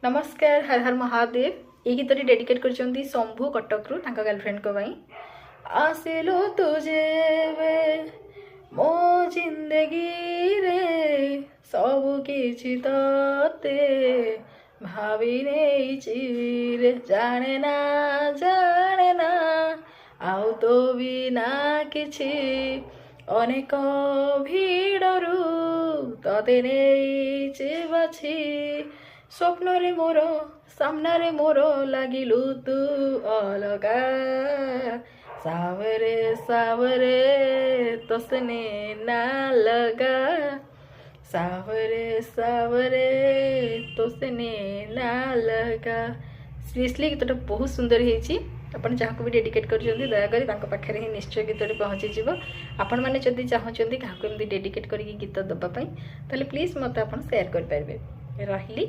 नमस्कार हर हर महादेव। ये गीत डेडिकेट कर शंभु कटक रू गर्लफ्रेंड को भाई। आसिलु तुझे वे मो जिंदगी रे सबु किछि तते भावी नहीं रे जाने ना आउ तो बिना किछि अनेक भिड़रू तते नहीं बाछी स्वप्न रे मोर सामना रे मोर लागिलु तू अलगा सावरे सावरे तोसने ना लगा सावरे सावरे तोसने ना लगा। सीरियसली गीतटा बहुत सुंदर है। आपण जहाँ भी डेडिकेट कर दयाकोरी पाखे ही निश्चय गीतटी पहुँची जीव। आपण मैंने जदि चाहते क्या डेडिकेट करके गीत दबापी ताले प्लीज मत आप शेयर करें। रही।